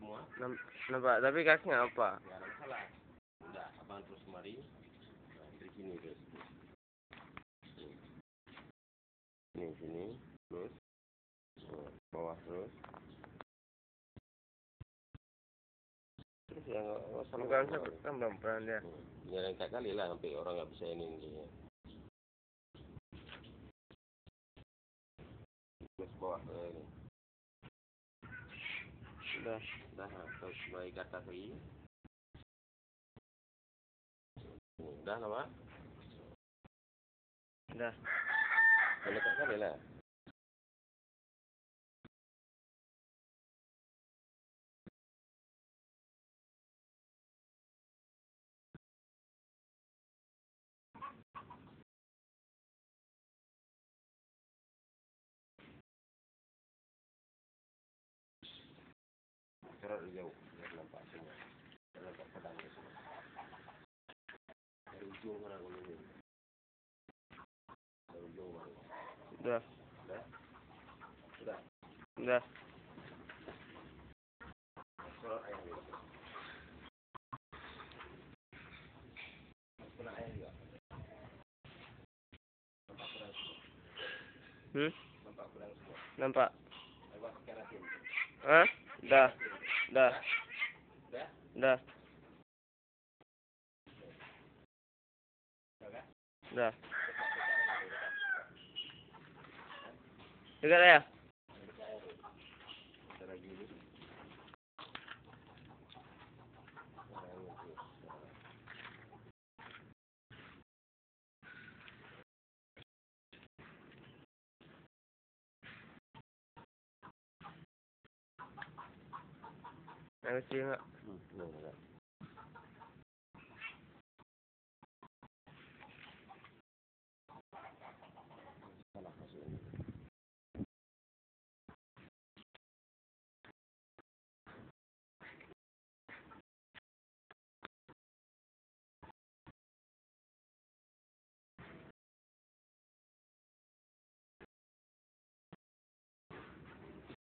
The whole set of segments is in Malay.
semua. Nampak, tapi kakinya apa? Ya, ada salah. Udah, abang terus kemari. Nah, dari sini terus. Sini, terus. Bawah terus. Terus yang Bukan kan belum pernah dia. Ya lengkap kali lah sampai orang nggak bisa ini dia. Terus bawah ini. Sudah. Terus mulai ke atas lagi. Udah nama? Udah. Lengkap kali lah. Sorot jauh, biar nampak semua. Biar nampak pedang semua. Dari ujung mana aku ini? Dari ujung mana? Udah. Udah? Udah? Udah. Sorot air juga. Kena air juga. Nampak pedang semua. Nampak pedang semua. Nampak. Lewat keratin. Hah? Udah. Udah. Udah? Udah. Udah kan? Udah. Dekat ya? Kita lagi ini. Yang kecil enggak? Enggak. Salah masuk ini.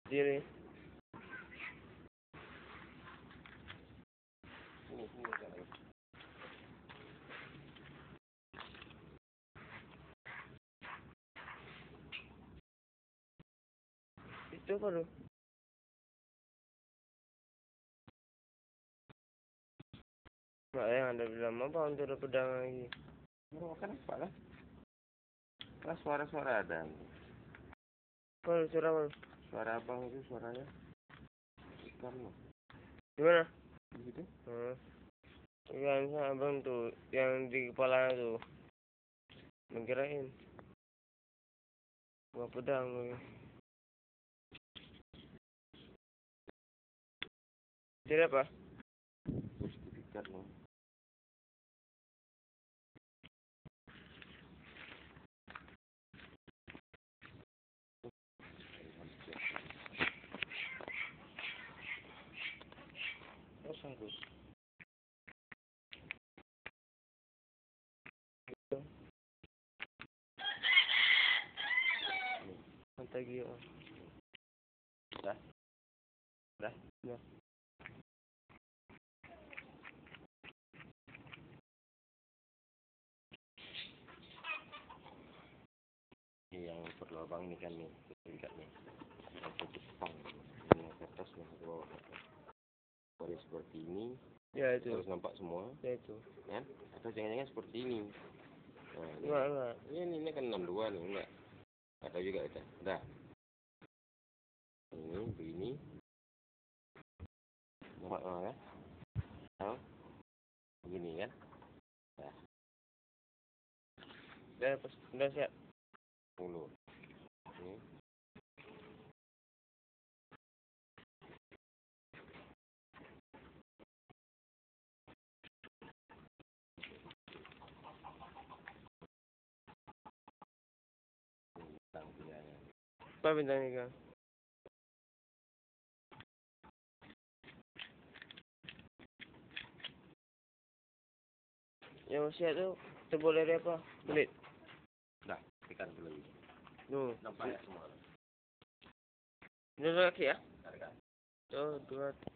Sini. Sini kan lagi. Itu apa tuh? Mak yang ada bilang apa untuk ada pedang lagi? Mau makan apa lah? Lah suara-suara ada. Kalau suara apa? Suara abang itu suaranya. Ikan loh. Gimana? Begitu? Yang abang tuh, yang di kepala tuh. Mengkirain. Buah pedang lagi. Jadi apa? Sertifikat loh. Kosong tuh. Mantap gila. Dah? Dah? Dah. Ini yang perlu abang ini kan nih, sertifikat nih. Yang ke Jepang. Yang ke atas, yang ke bawah. Boleh seperti ini. Ya itu. Harus nampak semua. Ya itu. Kan? Atau jangan-jangan seperti ini. Nah, Enggak. ini kan 62 nih, enggak. Ada juga itu. Dah. Ini begini. Nampak kan? Tahu? Begini kan? Dah. Udah siap. Mulu. Ini. Bintang dia. Apa bintangnya kan? Yang usia tuh tebal dari apa? Kulit. Dah, tekan dulu lagi. Tuh. Nampak ya semua. Ini kaki ya? Ada kan? Tuh, 2.